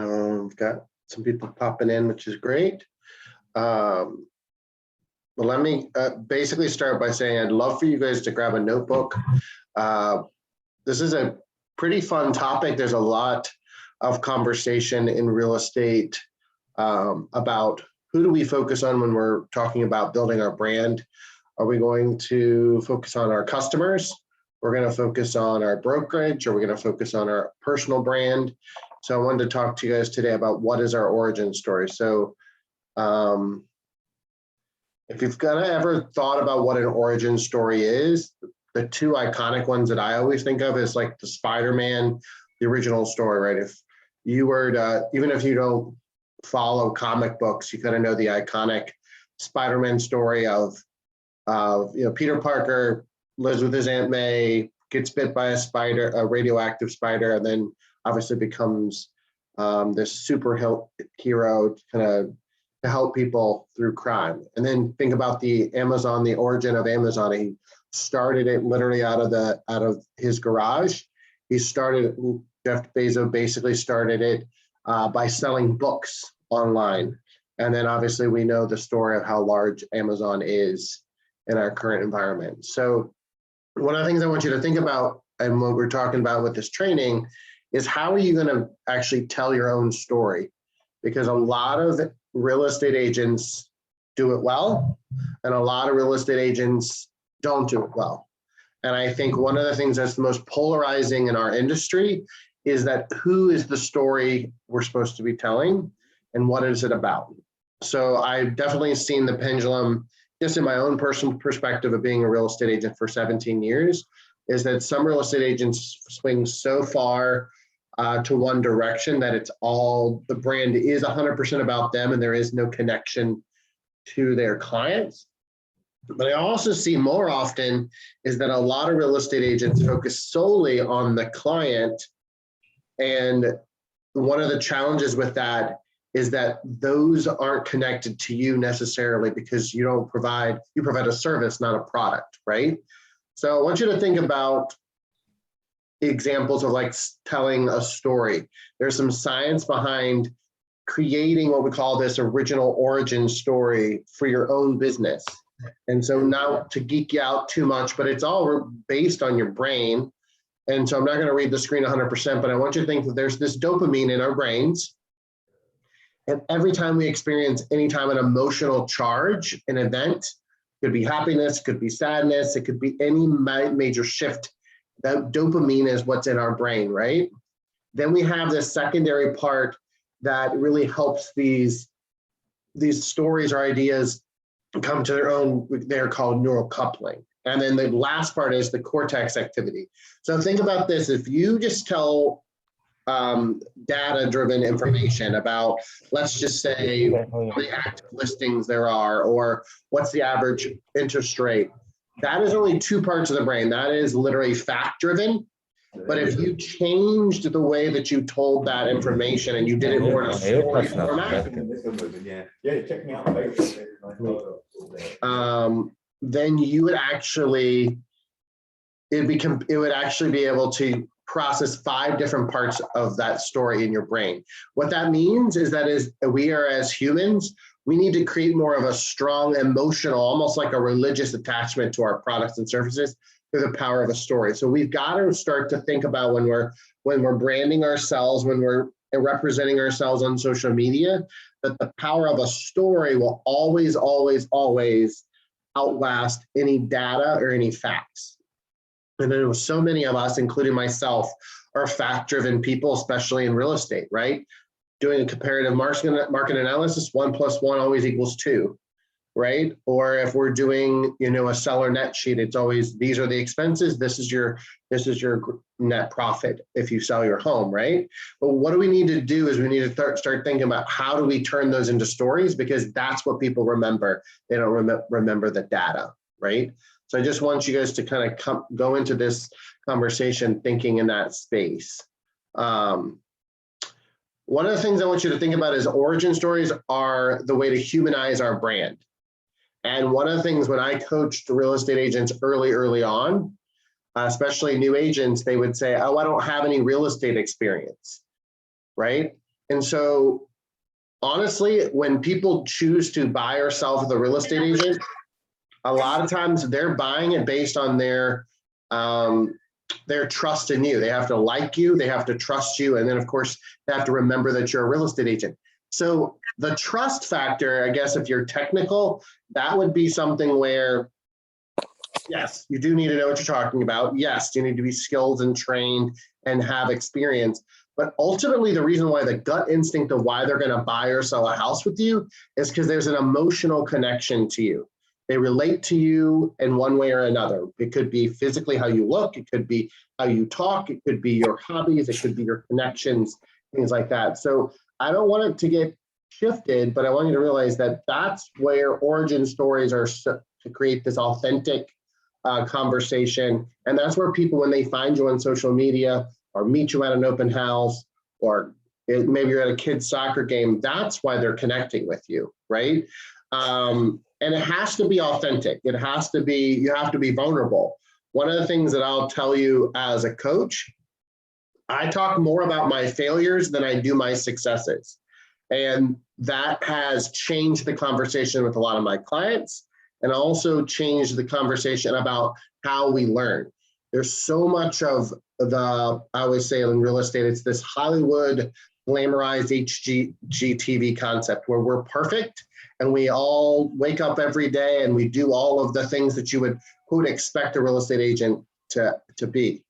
We've got some people popping in, which is great. Well, let me basically start by saying I'd love for you guys to grab a notebook. This is a pretty fun topic. There's a lot of conversation in real estate about who do we focus on when we're talking about building our brand. Are we going to focus on our customers? We're going to focus on our brokerage, or we're going to focus on our personal brand. So I wanted to talk to you guys today about what is our origin story. So if you've ever thought about what an origin story is, the two iconic ones that I always think of is like the Spider-Man, the original story, right? If you were to, even if you don't follow comic books, you kind of know the iconic Spider-Man story of Peter Parker lives with his Aunt May, gets bit by a spider, a radioactive spider, and then obviously becomes this super hero kind of to help people through crime. And then think about the Amazon, the origin of Amazon. He started it literally out of his garage. Jeff Bezos basically started it by selling books online. And then obviously we know the story of how large Amazon is in our current environment. So one of the things I want you to think about, and what we're talking about with this training, is how are you going to actually tell your own story? Because a lot of real estate agents do it well, and a lot of real estate agents don't do it well. And I think one of the things that's the most polarizing in our industry is that who is the story we're supposed to be telling, and what is it about? So I've definitely seen the pendulum, just in my own personal perspective of being a real estate agent for 17 years, is that some real estate agents swing so far to one direction that it's all, the brand is 100% about them and there is no connection to their clients. But I also see more often is that a lot of real estate agents focus solely on the client. And one of the challenges with that is that those aren't connected to you necessarily, because you provide a service, not a product, right? So I want you to think about examples of like telling a story. There's some science behind creating what we call this original origin story for your own business. And so not to geek you out too much, but it's all based on your brain. And so I'm not going to read the screen 100%, but I want you to think that there's this dopamine in our brains. And every time we experience any time an emotional charge, an event, could be happiness, could be sadness, it could be any major shift, that dopamine is what's in our brain, right? Then we have this secondary part that really helps these stories or ideas come to their own, they're called neural coupling. And then the last part is the cortex activity. So think about this, if you just tell data-driven information about, let's just say, how many active listings there are, or what's the average interest rate, that is only two parts of the brain. That is literally fact-driven. But if you changed the way that you told that information and you did it more in a story format, then you would actually, it would actually be able to process 5 different parts of that story in your brain. What that means is that we are, as humans, we need to create more of a strong emotional, almost like a religious attachment to our products and services through the power of a story. So we've got to start to think about when we're branding ourselves, when we're representing ourselves on social media, that the power of a story will always, always, always outlast any data or any facts. And there was so many of us, including myself, are fact-driven people, especially in real estate, right? Doing a comparative market analysis, 1 + 1 always equals 2, right? Or if we're doing, a seller net sheet, it's always, these are the expenses, this is your net profit if you sell your home, right? But what do we need to do is we need to start thinking about how do we turn those into stories, because that's what people remember. They don't remember the data, right? So I just want you guys to kind of go into this conversation thinking in that space. One of the things I want you to think about is origin stories are the way to humanize our brand. And one of the things when I coached real estate agents early on, especially new agents, they would say, oh, I don't have any real estate experience, right? And so honestly, when people choose to buy or sell for the real estate agent, a lot of times they're buying it based on their trust in you. They have to like you, they have to trust you, and then of course they have to remember that you're a real estate agent. So the trust factor, I guess, if you're technical, that would be something where, yes, you do need to know what you're talking about. Yes, you need to be skilled and trained and have experience. But ultimately, the reason why the gut instinct of why they're going to buy or sell a house with you is because there's an emotional connection to you. They relate to you in one way or another. It could be physically how you look. It could be how you talk. It could be your hobbies. It could be your connections, things like that. So I don't want it to get shifted, but I want you to realize that that's where origin stories are to create this authentic conversation. And that's where people, when they find you on social media or meet you at an open house, or maybe you're at a kid's soccer game, that's why they're connecting with you, right? And it has to be authentic. It has to be, you have to be vulnerable. One of the things that I'll tell you as a coach, I talk more about my failures than I do my successes. And that has changed the conversation with a lot of my clients, and also changed the conversation about how we learn. There's so much of I always say in real estate, it's this Hollywood glamorized HGTV concept where we're perfect and we all wake up every day and we do all of the things that you would expect a real estate agent to be.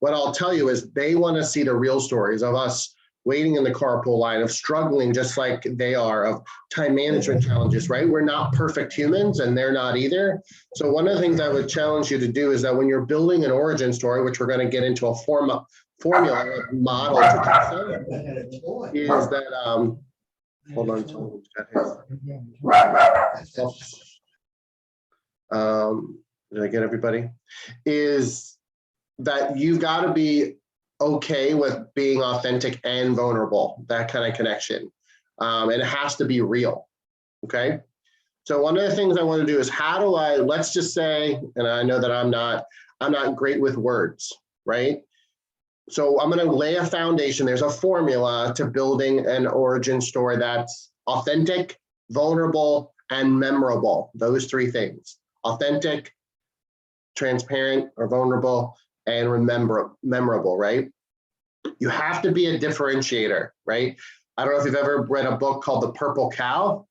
What I'll tell you is they want to see the real stories of us waiting in the carpool line, of struggling just like they are, of time management challenges, right? We're not perfect humans and they're not either. So one of the things I would challenge you to do is that when you're building an origin story, which we're going to get into a formula model to do so, is that, hold on, someone's got his. Did I get everybody? Is that you've got to be okay with being authentic and vulnerable, that kind of connection. And it has to be real, okay? So one of the things I want to do is let's just say, and I know that I'm not great with words, right? So I'm going to lay a foundation. There's a formula to building an origin story that's authentic, vulnerable, and memorable. Those three things: authentic, transparent or vulnerable, and memorable, right? You have to be a differentiator, right? I don't know if you've ever read a book called The Purple Cow.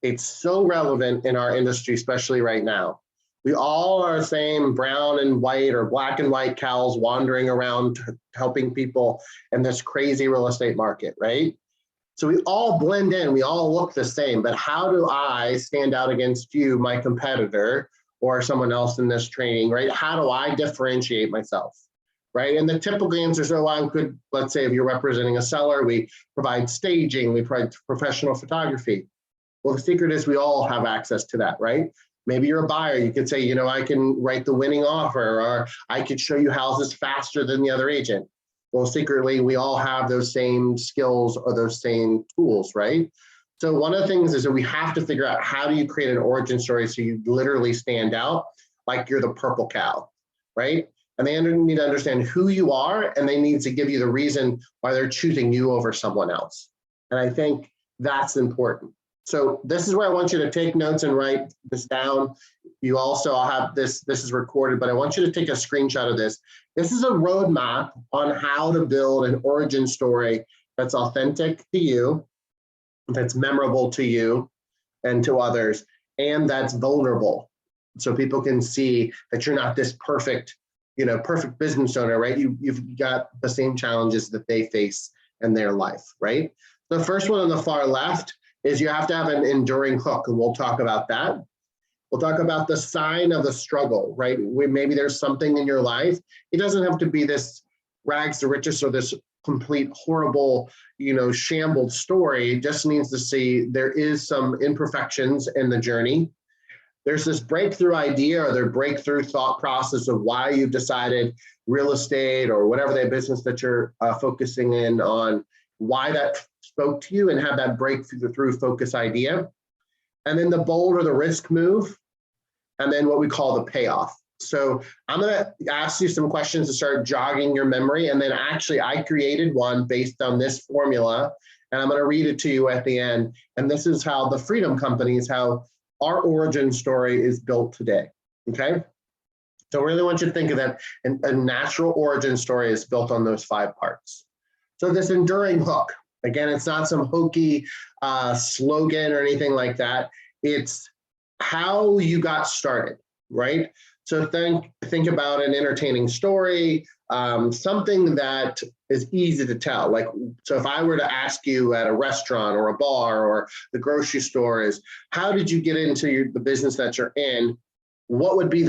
It's so relevant in our industry, especially right now. We all are the same brown and white or black and white cows wandering around helping people in this crazy real estate market, right? So we all blend in, we all look the same, but how do I stand out against you, my competitor, or someone else in this training, right? How do I differentiate myself, right? And the typical answer is, let's say if you're representing a seller, we provide staging, we provide professional photography. Well, the secret is we all have access to that, right? Maybe you're a buyer, you could say, I can write the winning offer, or I could show you houses faster than the other agent. Well, secretly, we all have those same skills or those same tools, right? So one of the things is that we have to figure out, how do you create an origin story so you literally stand out like you're the purple cow, right? And they need to understand who you are, and they need to give you the reason why they're choosing you over someone else. And I think that's important. So this is where I want you to take notes and write this down. You also, I'll have this is recorded, but I want you to take a screenshot of this. This is a roadmap on how to build an origin story that's authentic to you, that's memorable to you and to others, and that's vulnerable. So people can see that you're not this perfect business owner, right? You've got the same challenges that they face in their life, right? The first one on the far left is you have to have an enduring hook, and we'll talk about that. We'll talk about the sign of the struggle, right? Maybe there's something in your life. It doesn't have to be this rags to riches or this complete horrible, shambled story. It just needs to see there is some imperfections in the journey. There's this breakthrough idea or their breakthrough thought process of why you've decided real estate or whatever the business that you're focusing in on, why that spoke to you, and have that breakthrough focus idea. And then the bold or the risk move, and then what we call the payoff. So I'm going to ask you some questions to start jogging your memory. And then actually I created one based on this formula. And I'm going to read it to you at the end. And this is how the Freedom Company is how our origin story is built today. Okay. So I really want you to think of that. And a natural origin story is built on those 5 parts. So this enduring hook, again, it's not some hokey slogan or anything like that. It's how you got started, right? So think about an entertaining story, something that is easy to tell. Like, so if I were to ask you at a restaurant or a bar or the grocery store is, how did you get into the business that you're in? What would be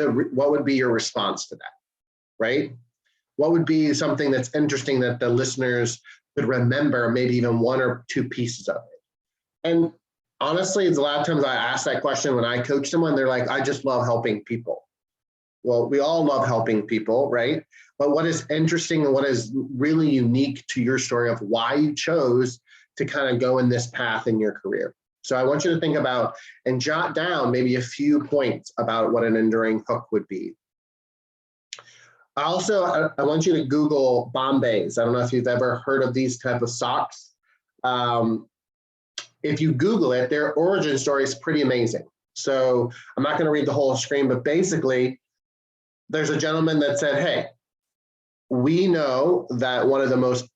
your response to that, right? What would be something that's interesting that the listeners could remember, maybe even 1 or 2 pieces of it? And honestly, it's a lot of times I ask that question when I coach someone, they're like, I just love helping people. Well, we all love helping people, right? But what is interesting and what is really unique to your story of why you chose to kind of go in this path in your career? So I want you to think about and jot down maybe a few points about what an enduring hook would be. I want you to Google Bombays. I don't know if you've ever heard of these type of socks. If you Google it, their origin story is pretty amazing. So I'm not going to read the whole screen, but basically, there's a gentleman that said, hey, we know that one of the most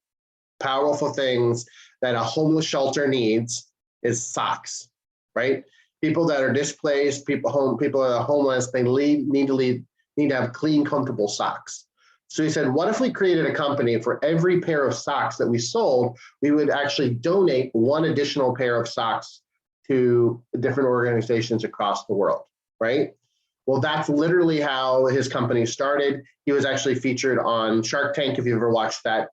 powerful things that a homeless shelter needs is socks, right? People that are displaced, people that are homeless, they need to have clean, comfortable socks. So he said, what if we created a company for every pair of socks that we sold, we would actually donate 1 additional pair of socks to different organizations across the world, right? Well, that's literally how his company started. He was actually featured on Shark Tank, if you ever watched that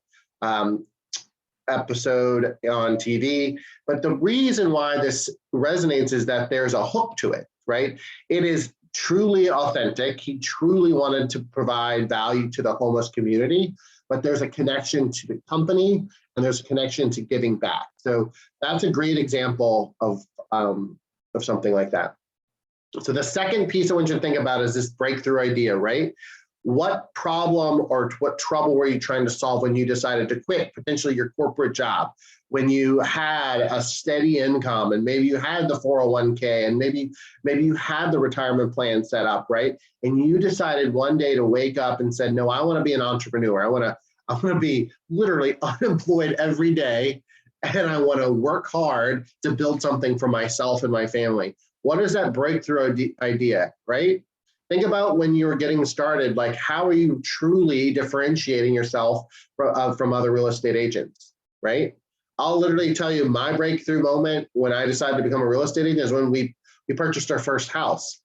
episode on TV. But the reason why this resonates is that there's a hook to it, right? It is truly authentic. He truly wanted to provide value to the homeless community, but there's a connection to the company and there's a connection to giving back. So that's a great example of something like that. So the second piece I want you to think about is this breakthrough idea, right? What problem or what trouble were you trying to solve when you decided to quit potentially your corporate job, when you had a steady income and maybe you had the 401k and maybe you had the retirement plan set up, right? And you decided one day to wake up and said, no, I want to be an entrepreneur. I want to be literally unemployed every day and I want to work hard to build something for myself and my family. What is that breakthrough idea, right? Think about when you were getting started, like how are you truly differentiating yourself from other real estate agents, right? I'll literally tell you my breakthrough moment when I decided to become a real estate agent is when we purchased our first house.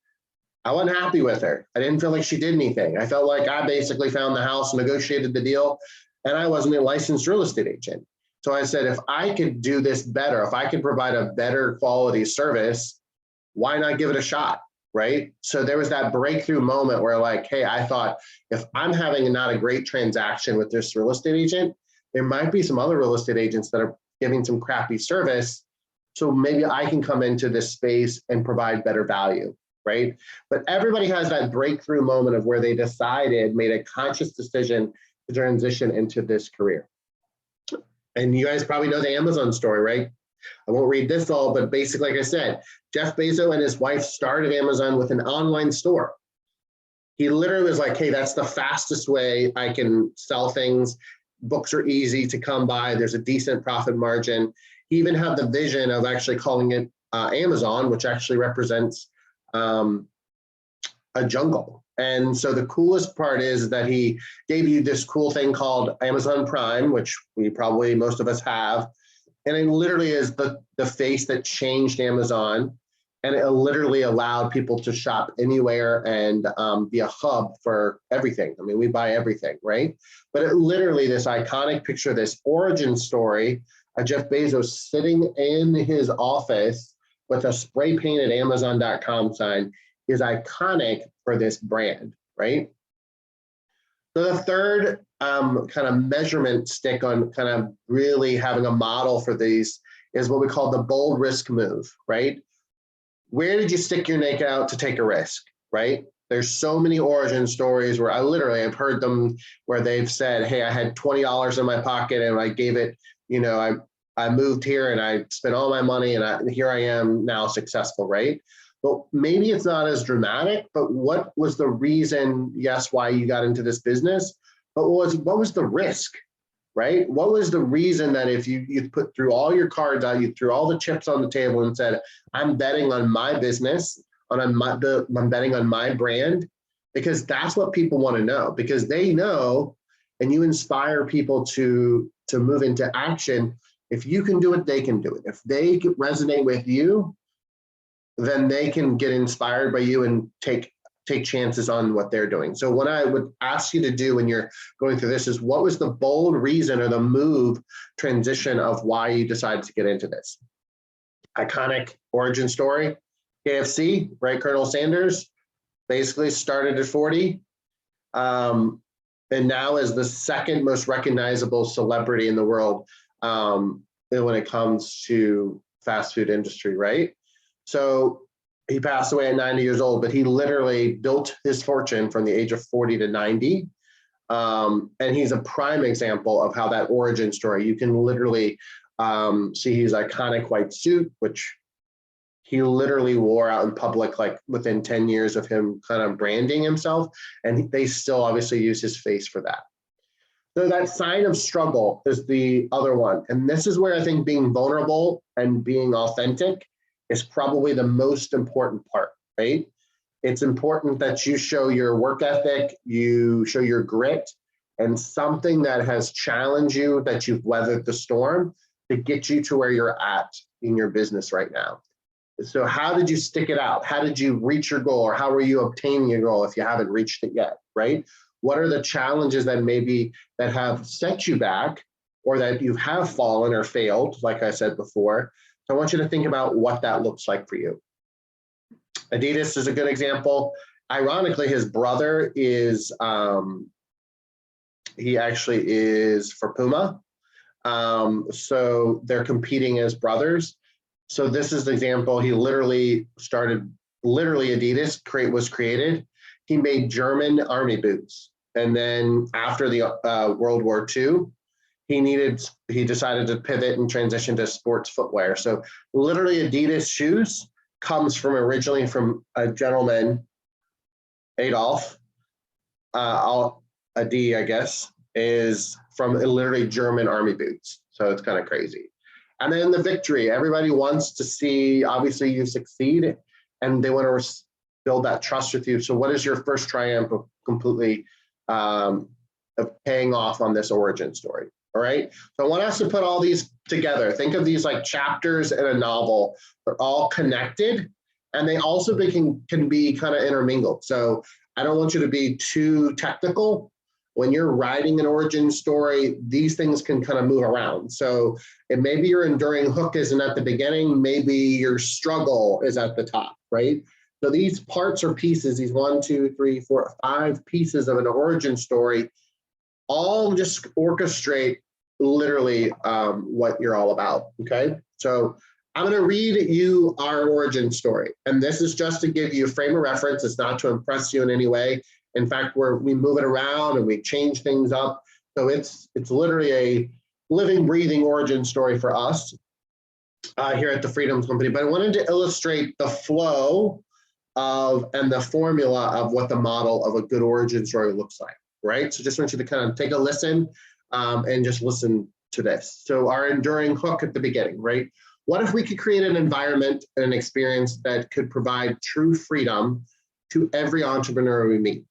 I wasn't happy with her. I didn't feel like she did anything. I felt like I basically found the house, negotiated the deal, and I wasn't a licensed real estate agent. So I said, if I could do this better, if I could provide a better quality service, why not give it a shot, right? So there was that breakthrough moment where like, hey, I thought if I'm having not a great transaction with this real estate agent, there might be some other real estate agents that are giving some crappy service. So maybe I can come into this space and provide better value, right? But everybody has that breakthrough moment of where they made a conscious decision to transition into this career. And you guys probably know the Amazon story, right? I won't read this all, but basically, like I said, Jeff Bezos and his wife started Amazon with an online store. He literally was like, hey, that's the fastest way I can sell things. Books are easy to come by. There's a decent profit margin. He even had the vision of actually calling it Amazon, which actually represents a jungle. And so the coolest part is that he gave you this cool thing called Amazon Prime, which most of us have. And it literally is the face that changed Amazon. And it literally allowed people to shop anywhere and be a hub for everything. I mean, we buy everything, right? But it literally, this iconic picture, this origin story of Jeff Bezos sitting in his office with a spray painted Amazon.com sign is iconic for this brand, right? So the third kind of measurement stick on kind of really having a model for these is what we call the bold risk move, right? Where did you stick your neck out to take a risk, right? There's so many origin stories where I've heard them where they've said, hey, I had $20 in my pocket and I gave it, I moved here and I spent all my money and here I am now successful, right? But maybe it's not as dramatic, but what was the reason, yes, why you got into this business, but what was the risk, right? What was the reason that if you put through all your cards out, you threw all the chips on the table and said, I'm betting on my business, I'm betting on my brand, because that's what people want to know, because they know, and you inspire people to move into action. If you can do it, they can do it. If they resonate with you, then they can get inspired by you and take chances on what they're doing. So what I would ask you to do when you're going through this is, what was the bold reason or the move transition of why you decided to get into this? Iconic origin story, KFC, right? Colonel Sanders basically started at 40, and now is the second most recognizable celebrity in the world when it comes to fast food industry, right? So he passed away at 90 years old, but he literally built his fortune from the age of 40 to 90. And he's a prime example of how that origin story, you can literally see his iconic white suit, which he literally wore out in public, like within 10 years of him kind of branding himself. And they still obviously use his face for that. So that sign of struggle is the other one. And this is where I think being vulnerable and being authentic is probably the most important part, right? It's important that you show your work ethic, you show your grit, and something that has challenged you, that you've weathered the storm to get you to where you're at in your business right now. So how did you stick it out? How did you reach your goal, or how are you obtaining your goal if you haven't reached it yet, right? What are the challenges that maybe that have set you back, or that you have fallen or failed, like I said before? So I want you to think about what that looks like for you. Adidas is a good example. Ironically, his brother is, he actually is for Puma. So they're competing as brothers. So this is the example. He literally Adidas was created. He made German army boots. And then after the World War II, he decided to pivot and transition to sports footwear. So literally Adidas shoes comes originally from a gentleman, Adolf, a D, I guess, is from literally German army boots. So it's kind of crazy. And then the victory. Everybody wants to see, obviously, you succeed, and they want to build that trust with you. So what is your first triumph of completely of paying off on this origin story? All right. So I want us to put all these together. Think of these like chapters in a novel. They're all connected, and they also can be kind of intermingled. So I don't want you to be too technical. When you're writing an origin story, these things can kind of move around. So maybe your enduring hook isn't at the beginning, maybe your struggle is at the top, right? So these parts or pieces, these 1, 2, 3, 4, 5 pieces of an origin story, all just orchestrate literally what you're all about, okay? So I'm going to read you our origin story, and this is just to give you a frame of reference. It's not to impress you in any way. In fact, we move it around and we change things up. So it's literally a living, breathing origin story for us here at the Freedom Company. But I wanted to illustrate the flow and the formula of what the model of a good origin story looks like, right? So just want you to kind of take a listen and just listen to this. So our enduring hook at the beginning, right? What if we could create an environment and an experience that could provide true freedom to every entrepreneur we meet?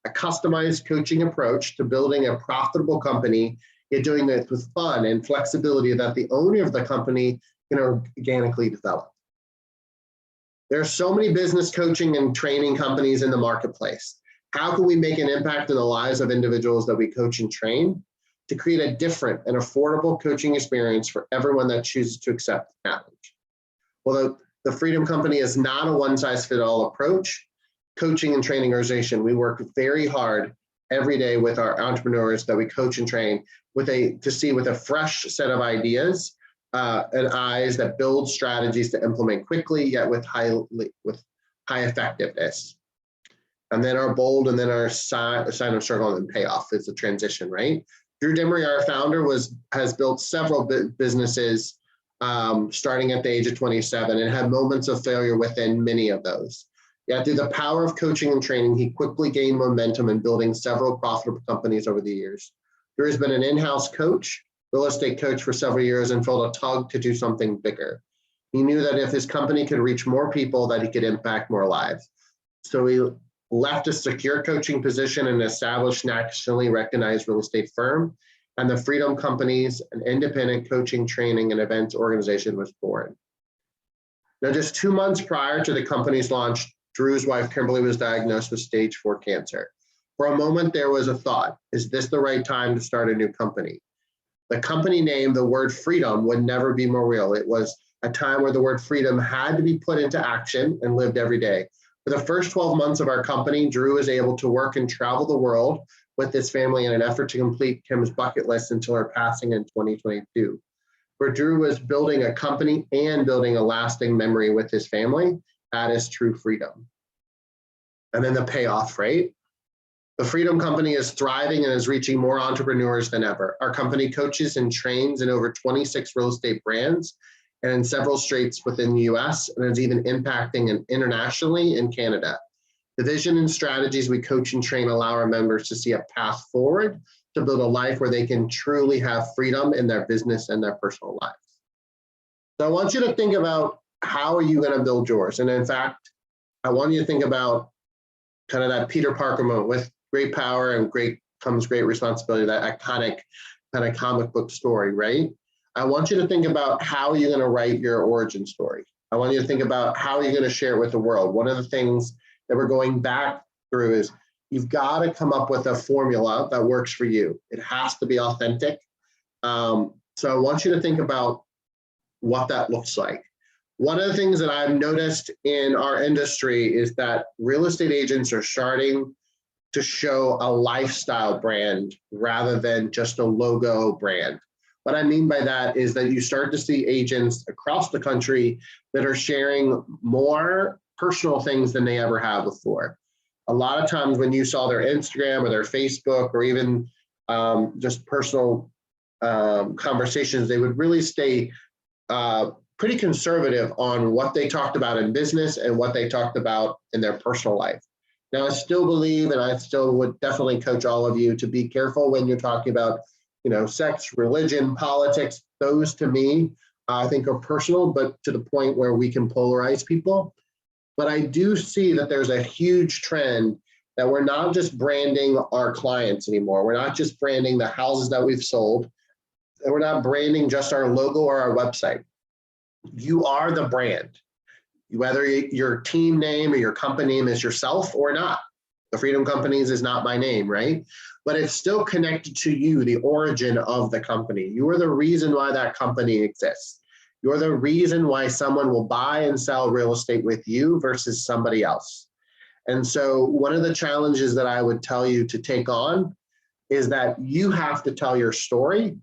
A customized coaching approach to building a profitable company, yet doing it with fun and flexibility that the owner of the company can organically develop. There are so many business coaching and training companies in the marketplace. How can we make an impact in the lives of individuals that we coach and train to create a different and affordable coaching experience for everyone that chooses to accept the challenge? Well, the Freedom Company is not a one-size-fits-all approach. Coaching and training organization, we work very hard every day with our entrepreneurs that we coach and train with a fresh set of ideas and eyes that build strategies to implement quickly, yet with high effectiveness. And then our bold, and then our sign of struggle and payoff is the transition, right? Drew Dimery, our founder, has built several businesses starting at the age of 27 and had moments of failure within many of those. Yet through the power of coaching and training, he quickly gained momentum in building several profitable companies over the years. Drew has been an in-house coach, real estate coach for several years, and felt a tug to do something bigger. He knew that if his company could reach more people, that he could impact more lives. So he left a secure coaching position in an established nationally recognized real estate firm, and the Freedom Companies, an independent coaching, training, and events organization, was born. Now, just 2 months prior to the company's launch, Drew's wife, Kimberly, was diagnosed with stage 4 cancer. For a moment, there was a thought, is this the right time to start a new company? The company name, the word freedom, would never be more real. It was a time where the word freedom had to be put into action and lived every day. For the first 12 months of our company, Drew was able to work and travel the world with his family in an effort to complete Kim's bucket list until her passing in 2022. Where Drew was building a company and building a lasting memory with his family, that is true freedom. And then the payoff, right? The Freedom Company is thriving and is reaching more entrepreneurs than ever. Our company coaches and trains in over 26 real estate brands and in several states within the US, and is even impacting internationally in Canada. The vision and strategies we coach and train allow our members to see a path forward to build a life where they can truly have freedom in their business and their personal lives. So I want you to think about, how are you going to build yours? And in fact, I want you to think about kind of that Peter Parker moment. With great power and great comes great responsibility, that iconic kind of comic book story, right? I want you to think about, how are you going to write your origin story? I want you to think about, how are you going to share it with the world? One of the things that we're going back through is, you've got to come up with a formula that works for you. It has to be authentic. So I want you to think about what that looks like. One of the things that I've noticed in our industry is that real estate agents are starting to show a lifestyle brand rather than just a logo brand. What I mean by that is that you start to see agents across the country that are sharing more personal things than they ever have before. A lot of times when you saw their Instagram or their Facebook or even just personal conversations, they would really stay pretty conservative on what they talked about in business and what they talked about in their personal life. Now, I still believe, and I still would definitely coach all of you to be careful when you're talking about, sex, religion, politics. Those, to me, I think are personal, but to the point where we can polarize people. But I do see that there's a huge trend that we're not just branding our clients anymore. We're not just branding the houses that we've sold, and we're not branding just our logo or our website. You are the brand. Whether your team name or your company name is yourself or not. The Freedom Companies is not my name, right? But it's still connected to you, the origin of the company. You are the reason why that company exists. You're the reason why someone will buy and sell real estate with you versus somebody else. And so one of the challenges that I would tell you to take on is that you have to tell your story,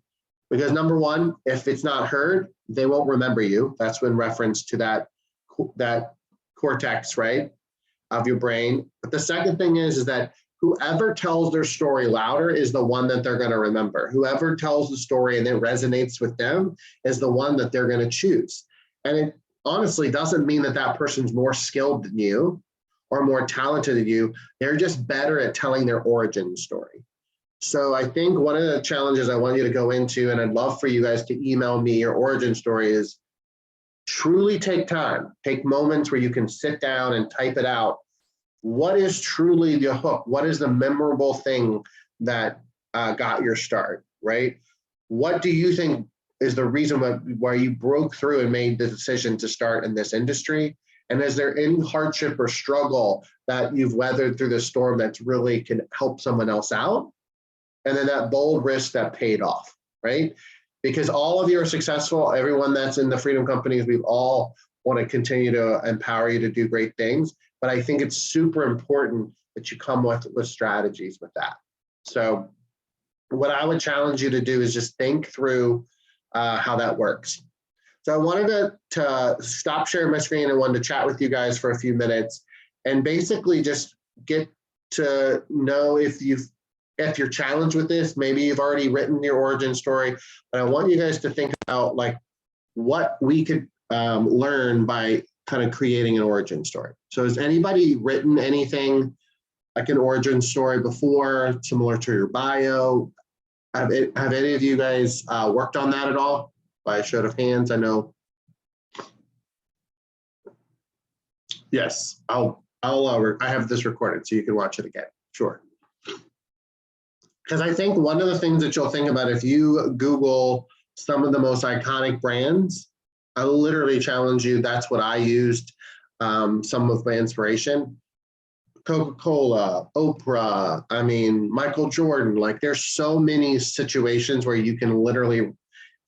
because number one, if it's not heard, they won't remember you. That's in reference to that cortex, right, of your brain. But the second thing is that whoever tells their story louder is the one that they're going to remember. Whoever tells the story and it resonates with them is the one that they're going to choose. And it honestly doesn't mean that that person's more skilled than you or more talented than you. They're just better at telling their origin story. So I think one of the challenges I want you to go into, and I'd love for you guys to email me your origin story, is truly take time, take moments where you can sit down and type it out. What is truly the hook? What is the memorable thing that got your start, right? What do you think is the reason why you broke through and made the decision to start in this industry? And is there any hardship or struggle that you've weathered through the storm that's really can help someone else out? And then that bold risk that paid off, right? Because all of you are successful. Everyone that's in the Freedom Companies, we all want to continue to empower you to do great things. But I think it's super important that you come with strategies with that. So what I would challenge you to do is just think through how that works. So I wanted to stop sharing my screen and wanted to chat with you guys for a few minutes and basically just get to know if you've if you're challenged with this, maybe you've already written your origin story, but I want you guys to think about like what we could learn by kind of creating an origin story. So has anybody written anything like an origin story before, similar to your bio? Have any of you guys worked on that at all? By a show of hands, I know. Yes, I have this recorded so you can watch it again. Sure. Because I think one of the things that you'll think about if you Google some of the most iconic brands, I literally challenge you. That's what I used. Some of my inspiration. Coca-Cola, Oprah, I mean, Michael Jordan, like there's so many situations where you can literally, if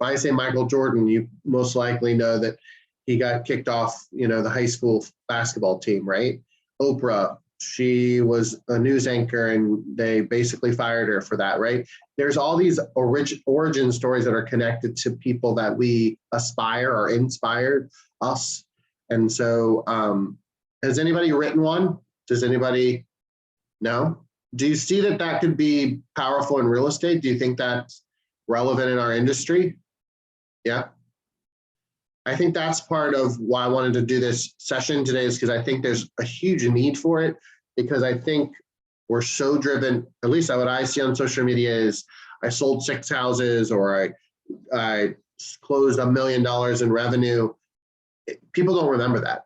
I say Michael Jordan, you most likely know that he got kicked off, the high school basketball team, right? Oprah, she was a news anchor and they basically fired her for that, right? There's all these origin stories that are connected to people that we aspire or inspired us. And so has anybody written one? Does anybody know? Do you see that that could be powerful in real estate? Do you think that's relevant in our industry? Yeah. I think that's part of why I wanted to do this session today, is because I think there's a huge need for it, because I think we're so driven, at least what I see on social media is I sold 6 houses or I closed $1 million in revenue. People don't remember that.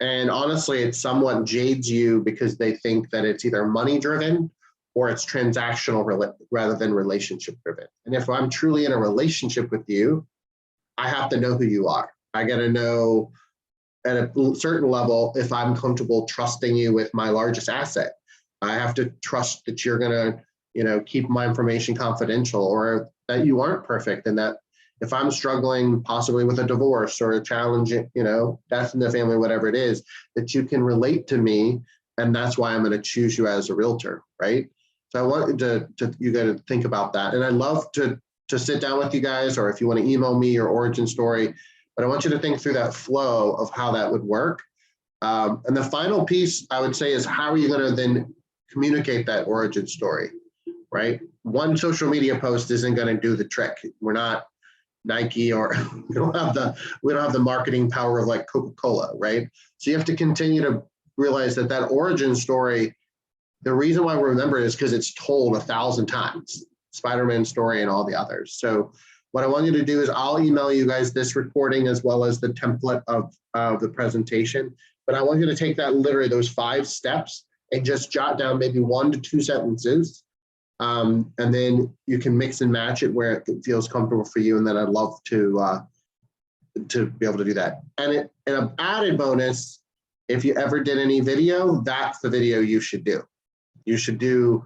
And honestly, it somewhat jades you because they think that it's either money driven or it's transactional rather than relationship driven. And if I'm truly in a relationship with you, I have to know who you are. I got to know at a certain level if I'm comfortable trusting you with my largest asset. I have to trust that you're going to, keep my information confidential, or that you aren't perfect, and that if I'm struggling possibly with a divorce or a challenge, death in the family, whatever it is, that you can relate to me. And that's why I'm going to choose you as a realtor, right? So I want you guys to think about that. And I'd love to sit down with you guys, or if you want to email me your origin story, but I want you to think through that flow of how that would work. And the final piece I would say is, how are you going to then communicate that origin story, right? One social media post isn't going to do the trick. We're not Nike, or we don't have the marketing power of like Coca-Cola, right? So you have to continue to realize that origin story, the reason why we remember it is because it's told 1,000 times, Spider-Man story and all the others. So what I want you to do is I'll email you guys this recording as well as the template of the presentation, but I want you to take that, literally those 5 steps, and just jot down maybe 1 to 2 sentences. And then you can mix and match it where it feels comfortable for you. And then I'd love to be able to do that. And an added bonus, if you ever did any video, that's the video you should do. You should do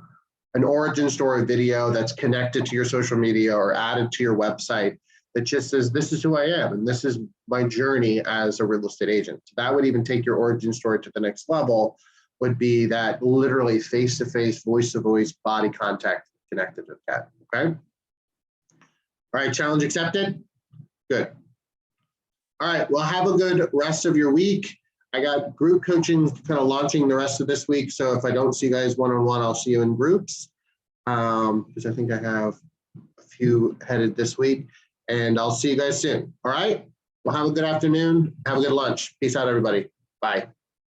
an origin story video that's connected to your social media or added to your website that just says, this is who I am and this is my journey as a real estate agent. That would even take your origin story to the next level, would be that literally face-to-face, voice-to-voice, body contact connected with that, okay? All right, challenge accepted? Good. All right, well, have a good rest of your week. I got group coaching kind of launching the rest of this week, so if I don't see you guys one-on-one, I'll see you in groups, because I think I have a few headed this week, and I'll see you guys soon, all right? Well, have a good afternoon. Have a good lunch. Peace out, everybody. Bye.